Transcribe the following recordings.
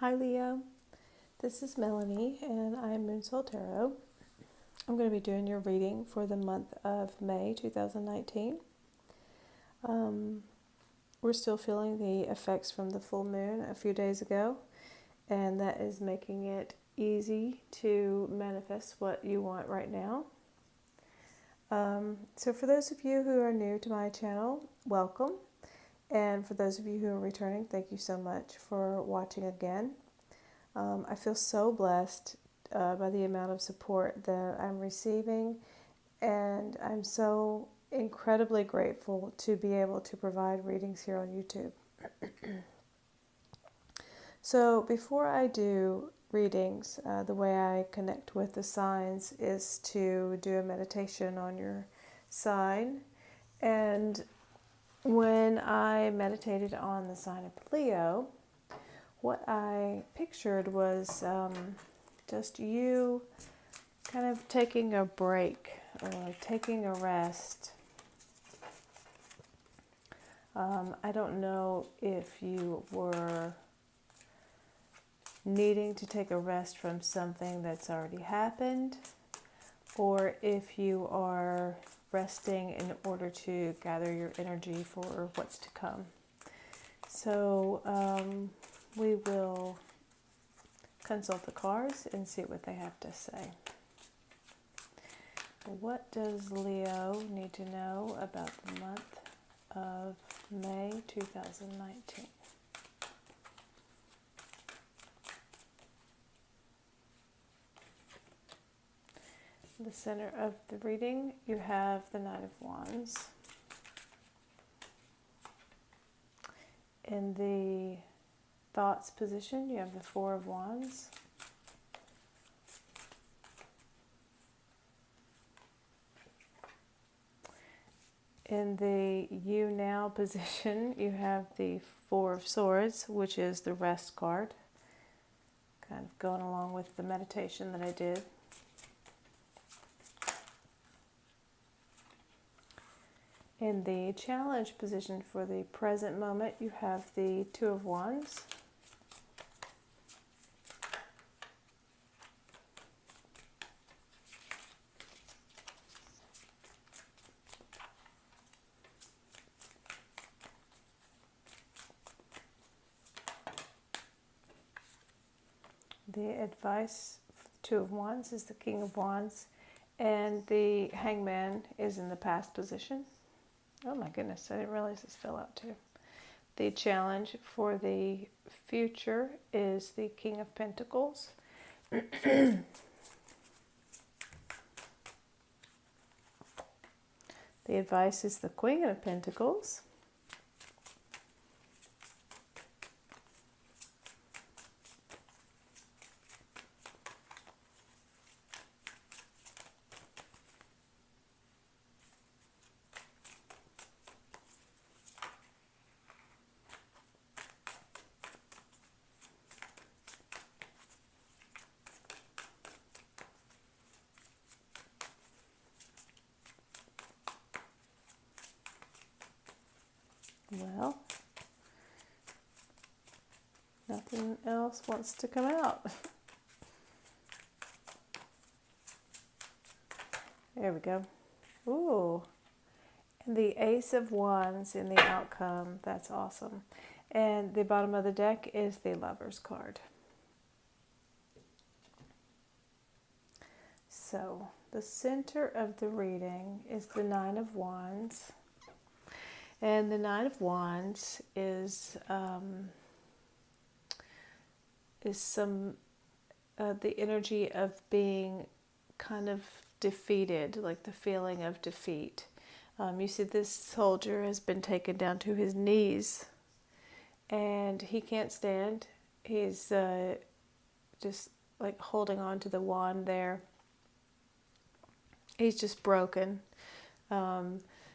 Hi Leo, this is Melanie and I'm Moonsoul Tarot. I'm going to be doing your reading for the month of May 2019. We're still feeling the effects from the full moon a few days ago, and that is making it easy to manifest what you want right now. So for those of you who are new to my channel, welcome. And for those of you who are returning, thank you so much for watching again. I feel so blessed by the amount of support that I'm receiving, and I'm so incredibly grateful to be able to provide readings here on YouTube. So before I do readings, the way I connect with the signs is to do a meditation on your sign. And when I meditated on the sign of Leo, what I pictured was just you kind of taking a break or taking a rest. I don't know if you were needing to take a rest from something that's already happened, or if you are resting in order to gather your energy for what's to come. So we will consult the cards and see what they have to say. What does Leo need to know about the month of May 2019? The center of the reading, you have the Knight of Wands. In the thoughts position, you have the Four of Wands. In the You Now position, you have the Four of Swords, which is the Rest card. Kind of going along with the meditation that I did. In the Challenge position for the present moment, you have the Two of Wands. The advice for the Two of Wands is the King of Wands, and the Hangman is in the past position. Oh my goodness, I didn't realize this fell out too. The challenge for the future is the King of Pentacles. The advice is the Queen of Pentacles. Well, nothing else wants to come out. There we go. Ooh. And the Ace of Wands in the outcome. That's awesome. And the bottom of the deck is the Lover's card. So, the center of the reading is the Nine of Wands. And the Nine of Wands is some the energy of being kind of defeated, like the feeling of defeat. You see this soldier has been taken down to his knees, and he can't stand. He's just like holding on to the wand there. He's just broken.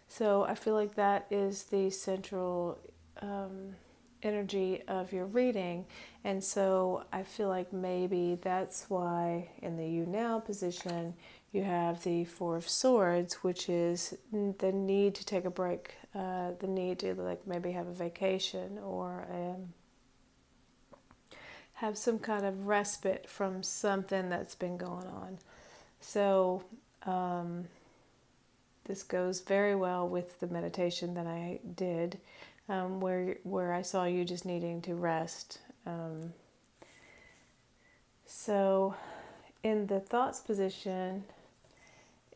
So I feel like that is the central energy of your reading. And so I feel like maybe that's why in the You Now position you have the Four of Swords, which is the need to take a break, the need to like maybe have a vacation or have some kind of respite from something that's been going on. So this goes very well with the meditation that I did, where I saw you just needing to rest. So in the thoughts position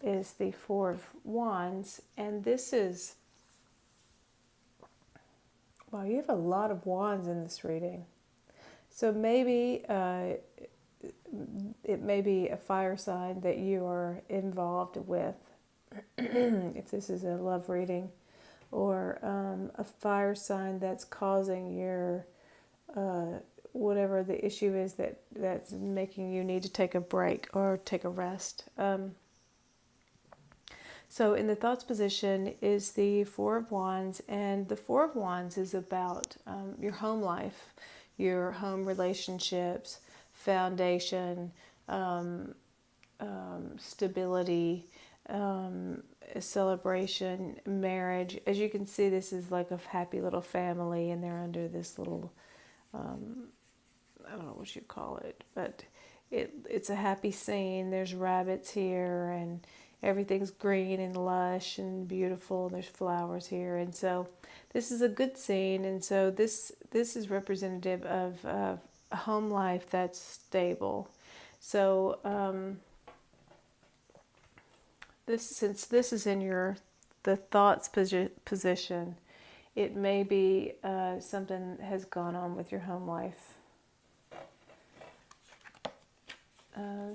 is the Four of Wands, and this is, wow, you have a lot of wands in this reading. So maybe it may be a fire sign that you are involved with, if this is a love reading, or a fire sign that's causing your whatever the issue is that's making you need to take a break or take a rest. So in the thoughts position is the Four of Wands, and the Four of Wands is about your home life, your home relationships, foundation, stability, celebration, marriage. As you can see, this is like a happy little family, and they're under this little, I don't know what you call it, but it's a happy scene. There's rabbits here, and everything's green and lush and beautiful. There's flowers here, and so this is a good scene. And so this is representative of a home life that's stable. So since this is in the thoughts position, it may be something has gone on with your home life.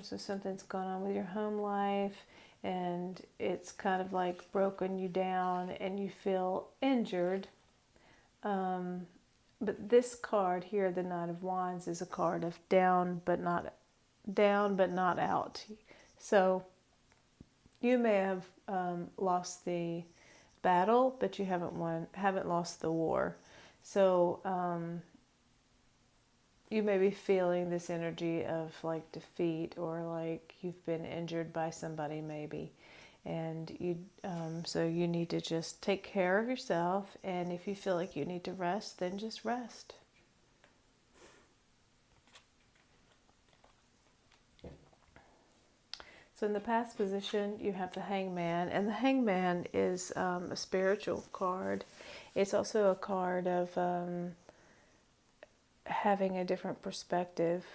So something's gone on with your home life, and it's kind of like broken you down, and you feel injured. But this card here, the Knight of Wands, is a card of down but not out. So you may have lost the battle, but you haven't lost the war. So you may be feeling this energy of like defeat, or like you've been injured by somebody maybe, and so you need to just take care of yourself, and if you feel like you need to rest, then just rest. So in the past position, you have the Hangman, and the Hangman is a spiritual card. It's also a card of having a different perspective,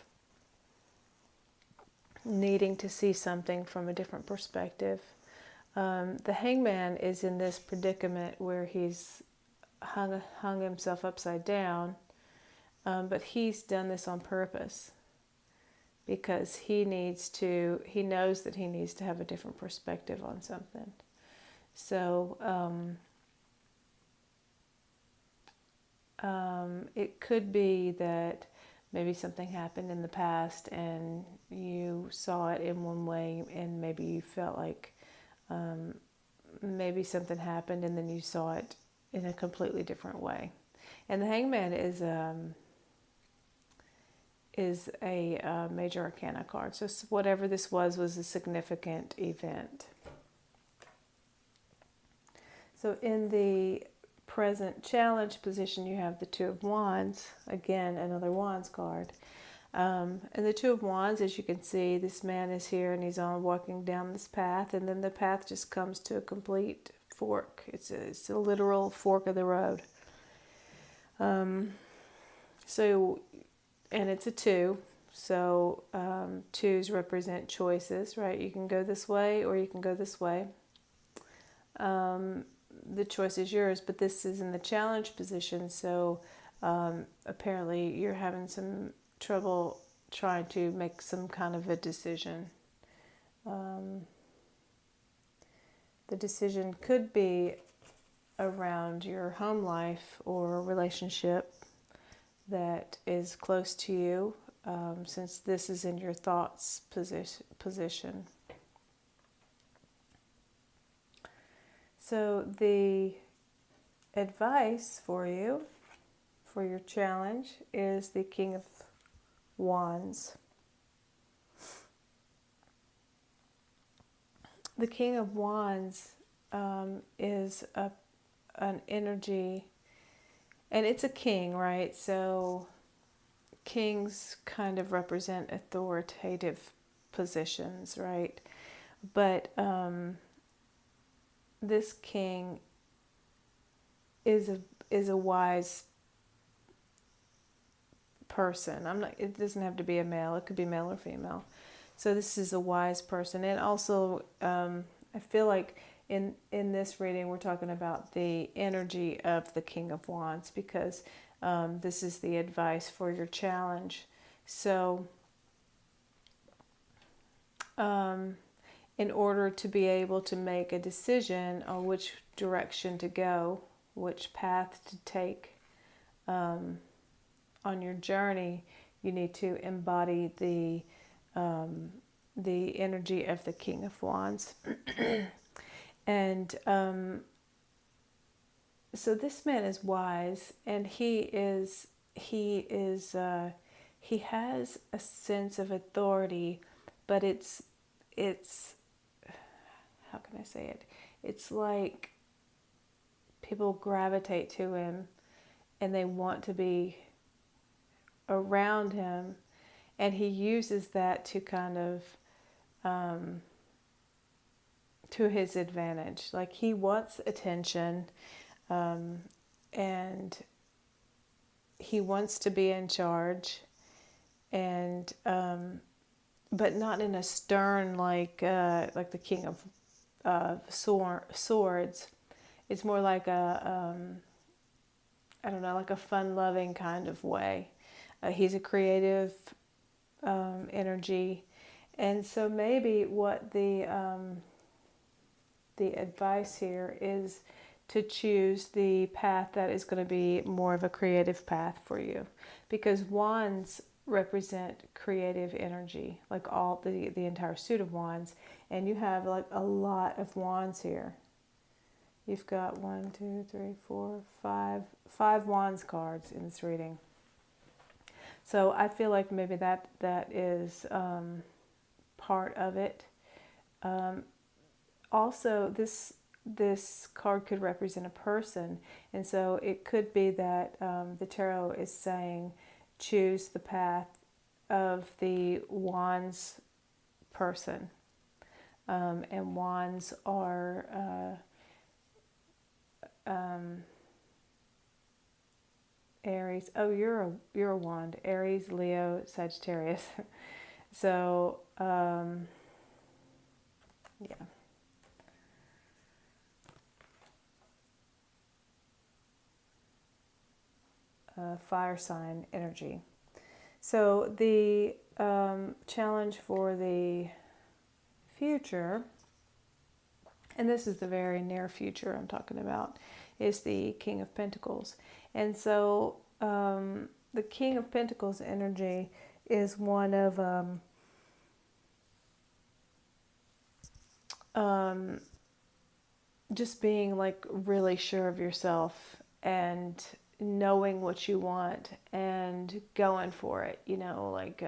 needing to see something from a different perspective. The Hangman is in this predicament where he's hung himself upside down, but he's done this on purpose because he knows that he needs to have a different perspective on something. So it could be that maybe something happened in the past and you saw it in one way, and maybe you felt like maybe something happened and then you saw it in a completely different way. And the Hangman is a major arcana card. So whatever this was a significant event. So in the present challenge position, you have the Two of Wands. Again, another Wands card. And the Two of Wands, as you can see, this man is here and he's walking down this path, and then the path just comes to a complete fork. It's a literal fork of the road. So, and it's a two. So twos represent choices, right? You can go this way or you can go this way. The choice is yours, but this is in the challenge position, so apparently you're having some trouble trying to make some kind of a decision. The decision could be around your home life or relationship that is close to you, since this is in your thoughts position. So the advice for you, for your challenge, is the King of Wands. The King of Wands is an energy, and it's a king, right? So kings kind of represent authoritative positions, right? But this king is a wise person. It doesn't have to be a male. It could be male or female. So this is a wise person. And also, I feel like in this reading, we're talking about the energy of the King of Wands, because this is the advice for your challenge. So in order to be able to make a decision on which direction to go, which path to take on your journey, you need to embody the energy of the King of Wands. And so this man is wise, and he has a sense of authority, but it's how can I say it? It's like people gravitate to him and they want to be around him, and he uses that to kind of to his advantage. Like, he wants attention, and he wants to be in charge, and but not in a stern like the King of Swords. It's more like a I don't know, like a fun-loving kind of way. He's a creative energy, and so maybe what the advice here is to choose the path that is going to be more of a creative path for you, because wands represent creative energy, like all the entire suit of wands, and you have like a lot of wands here. You've got 1, 2, 3, 4, 5 wands cards in this reading. So I feel like maybe that is part of it. Also, this card could represent a person, and so it could be that the tarot is saying choose the path of the wands person, and wands are Aries. Oh, you're a wand. Aries, Leo, Sagittarius. So yeah. Fire sign energy. So the challenge for the future, and this is the very near future I'm talking about, is the King of Pentacles. And so the King of Pentacles energy is one of just being like really sure of yourself and knowing what you want and going for it. You know, like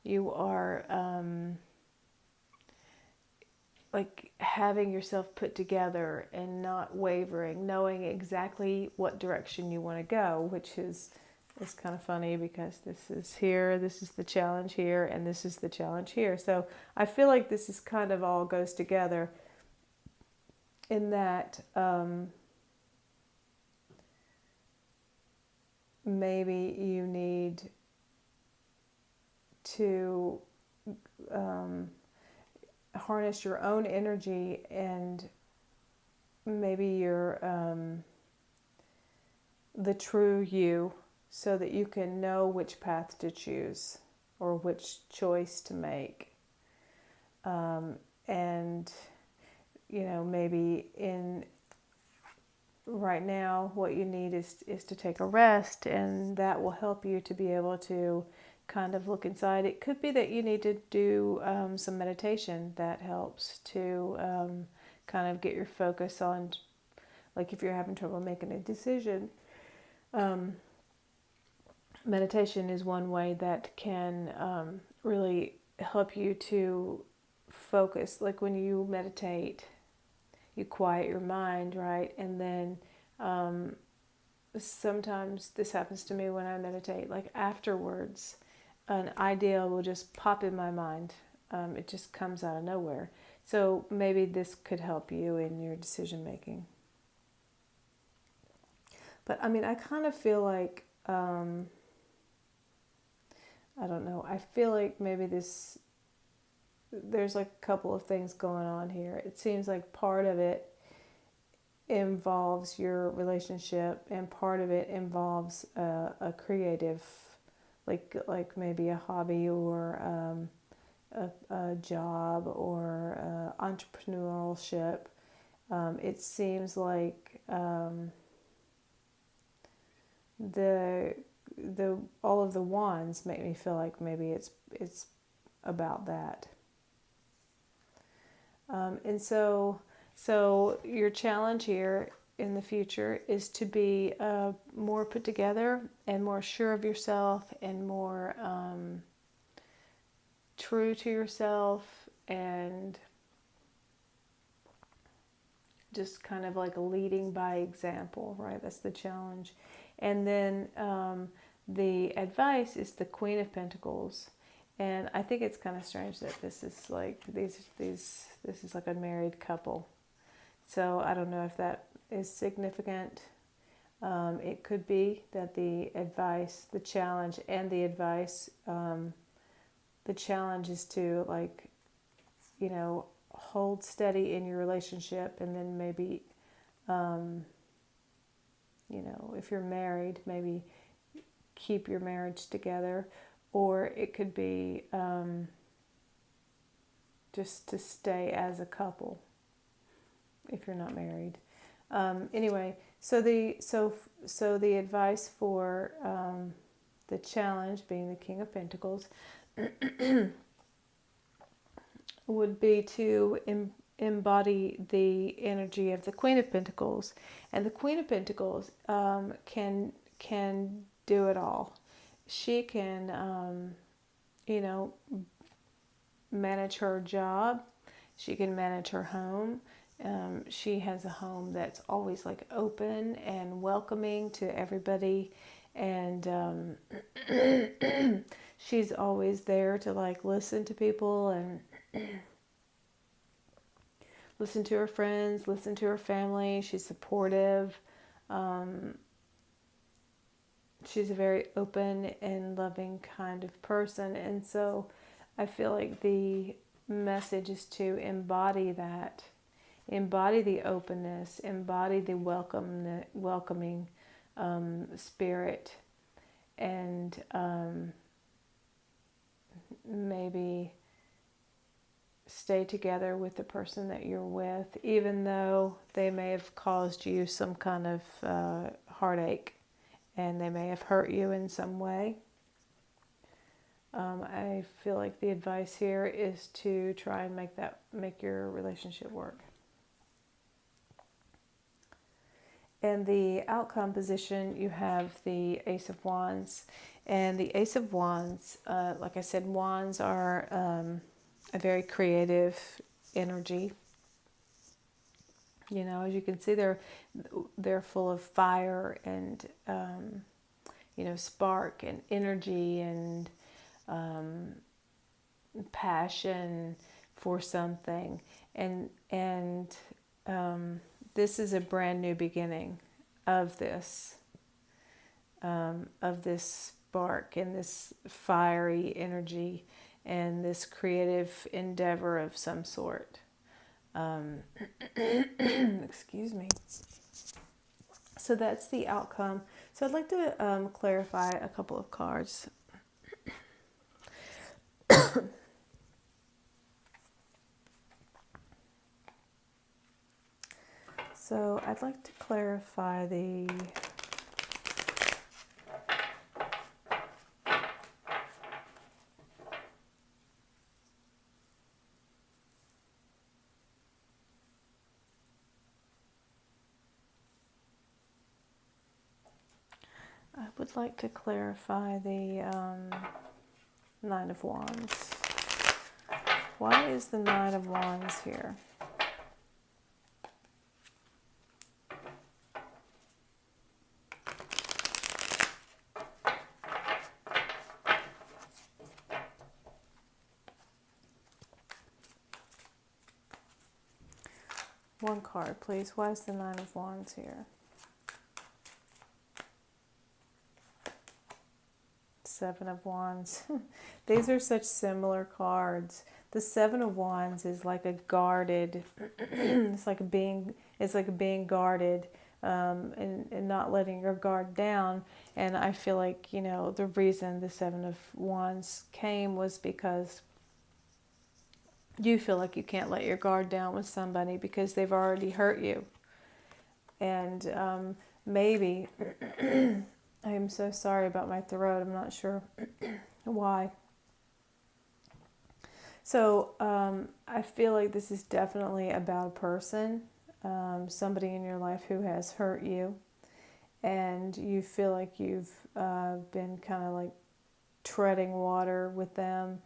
you are like having yourself put together and not wavering, knowing exactly what direction you want to go, which is kind of funny because this is here, this is the challenge here, and this is the challenge here. So I feel like this is kind of all goes together in that maybe you need to harness your own energy and maybe your the true you, so that you can know which path to choose or which choice to make. And you know, maybe in right now what you need is to take a rest, and that will help you to be able to kind of look inside. It could be that you need to do some meditation that helps to kind of get your focus on, like if you're having trouble making a decision. Meditation is one way that can really help you to focus. Like when you meditate, you quiet your mind, right? And then sometimes this happens to me when I meditate, like afterwards, an idea will just pop in my mind. It just comes out of nowhere. So maybe this could help you in your decision making. But I mean, I kind of feel like, I don't know, I feel like maybe there's like a couple of things going on here. It seems like part of it involves your relationship, and part of it involves a creative, like maybe a hobby, or a job, or entrepreneurship. It seems like the all of the wands make me feel like maybe it's about that. And so your challenge here in the future is to be more put together and more sure of yourself, and more true to yourself, and just kind of like leading by example, right? That's the challenge. And then the advice is the Queen of Pentacles. And I think it's kind of strange that this is like this is like a married couple. So I don't know if that is significant. It could be that the advice, the challenge, and the advice, the challenge is to, like, you know, hold steady in your relationship, and then maybe, you know, if you're married, maybe keep your marriage together. Or it could be just to stay as a couple if you're not married. Anyway, so the advice for the challenge, being the King of Pentacles, would be to embody the energy of the Queen of Pentacles. And the Queen of Pentacles can do it all. She can, you know, manage her job. She can manage her home. She has a home that's always like open and welcoming to everybody. And she's always there to like listen to people, and listen to her friends, listen to her family. She's supportive. She's a very open and loving kind of person. And so I feel like the message is to embody that, embody the openness, embody the welcoming spirit, and maybe stay together with the person that you're with, even though they may have caused you some kind of heartache, and they may have hurt you in some way. I feel like the advice here is to try and make your relationship work. And the outcome position, you have the Ace of Wands. And the Ace of Wands, like I said, wands are a very creative energy. You know, as you can see, they're full of fire and you know, spark and energy and passion for something. And this is a brand new beginning of this spark and this fiery energy and this creative endeavor of some sort. Excuse me. So that's the outcome. So I'd like to clarify a couple of cards. So I'd like to clarify the Nine of Wands. Why is the Nine of Wands here? one card, please. Why is the Nine of Wands here? Seven of Wands. These are such similar cards. The Seven of Wands is like a guarded, it's like being guarded, and not letting your guard down. And I feel like, you know, the reason the Seven of Wands came was because you feel like you can't let your guard down with somebody because they've already hurt you. And maybe, I'm so sorry about my throat, I'm not sure why. So I feel like this is definitely about a person, somebody in your life who has hurt you, and you feel like you've been kind of like treading water with them,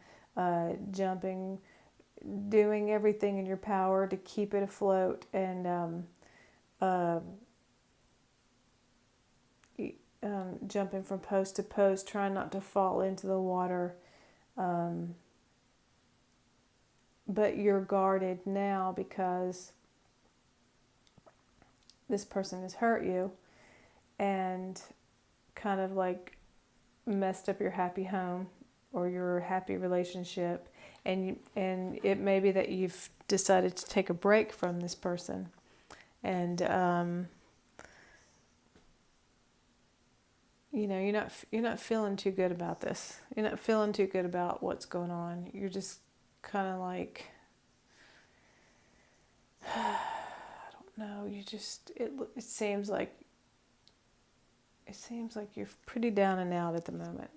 jumping, doing everything in your power to keep it afloat, and jumping from post to post, trying not to fall into the water. But you're guarded now because this person has hurt you and kind of like messed up your happy home or your happy relationship, and it may be that you've decided to take a break from this person, and you know, you're not feeling too good about this. You're not feeling too good about what's going on. You're just kind of like, I don't know. You just it seems like you're pretty down and out at the moment.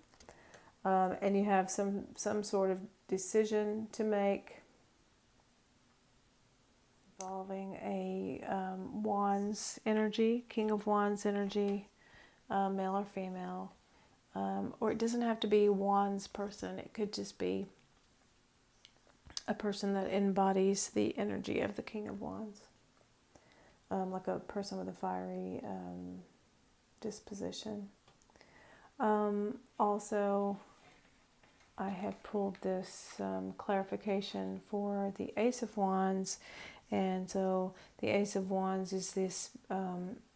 And you have some sort of decision to make involving a Wands energy, King of Wands energy, male or female. Or it doesn't have to be Wands person. It could just be a person that embodies the energy of the King of Wands. Like a person with a fiery disposition. Also, I have pulled this clarification for the Ace of Wands, and so the Ace of Wands is this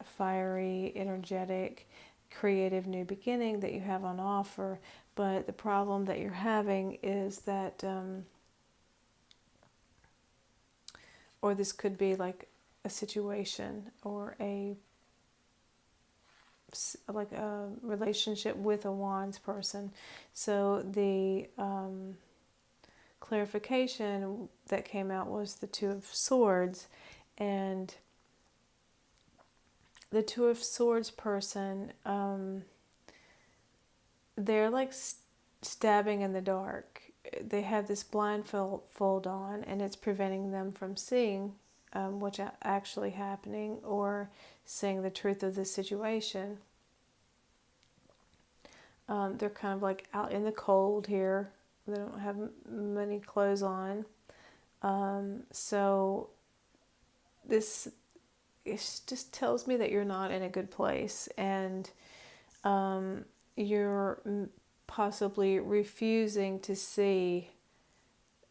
fiery, energetic, creative new beginning that you have on offer, but the problem that you're having is that, or this could be like a situation or a relationship with a Wands person. So the clarification that came out was the Two of Swords, and the Two of Swords person, they're like stabbing in the dark. They have this blindfold on, and it's preventing them from seeing what's actually happening or seeing the truth of the situation. They're kind of like out in the cold here. They don't have many clothes on. So this it just tells me that you're not in a good place, and you're possibly refusing to see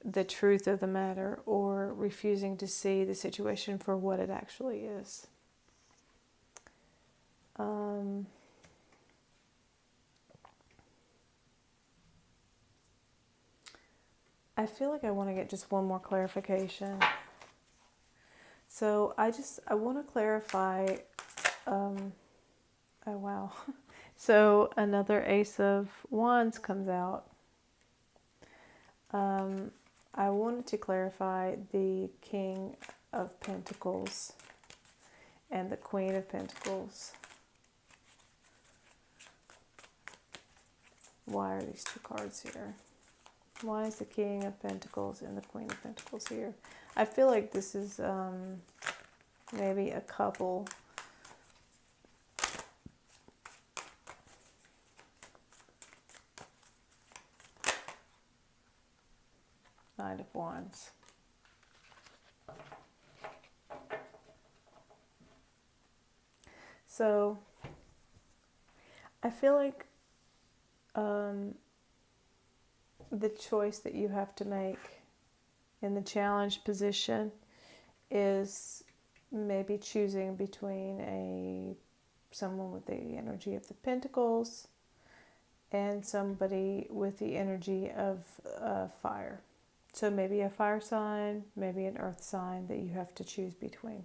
the truth of the matter, or refusing to see the situation for what it actually is. I feel like I want to get just one more clarification. So I want to clarify, oh wow. So another Ace of Wands comes out. I wanted to clarify the King of Pentacles and the Queen of Pentacles. Why are these two cards here? Why is the King of Pentacles and the Queen of Pentacles here? I feel like this is maybe a couple. Knight of Wands. So I feel like the choice that you have to make in the challenge position is maybe choosing between someone with the energy of the Pentacles and somebody with the energy of fire. So maybe a fire sign, maybe an earth sign that you have to choose between.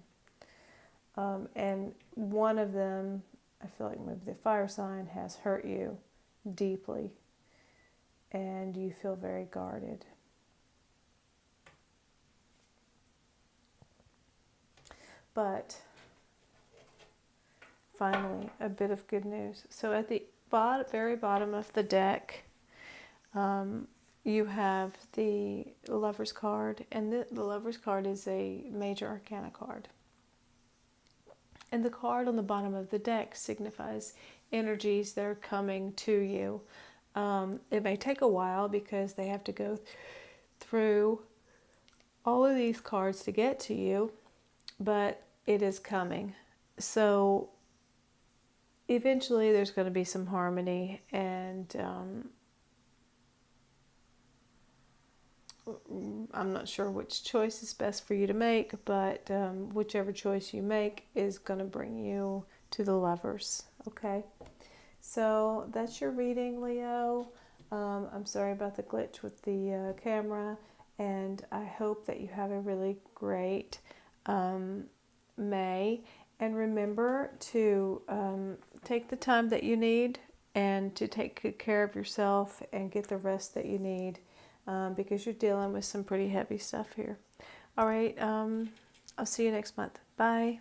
And one of them, I feel like maybe the fire sign has hurt you deeply and you feel very guarded. But finally, a bit of good news. So at the very bottom of the deck, you have the Lover's card, and the Lover's card is a major arcana card. And the card on the bottom of the deck signifies energies that are coming to you. It may take a while because they have to go through all of these cards to get to you, but it is coming. So eventually there's going to be some harmony, and I'm not sure which choice is best for you to make, but whichever choice you make is going to bring you to the Lovers. Okay, so that's your reading, Leo. I'm sorry about the glitch with the camera, and I hope that you have a really great May. And remember to take the time that you need and to take good care of yourself and get the rest that you need, because you're dealing with some pretty heavy stuff here. All right, I'll see you next month. Bye.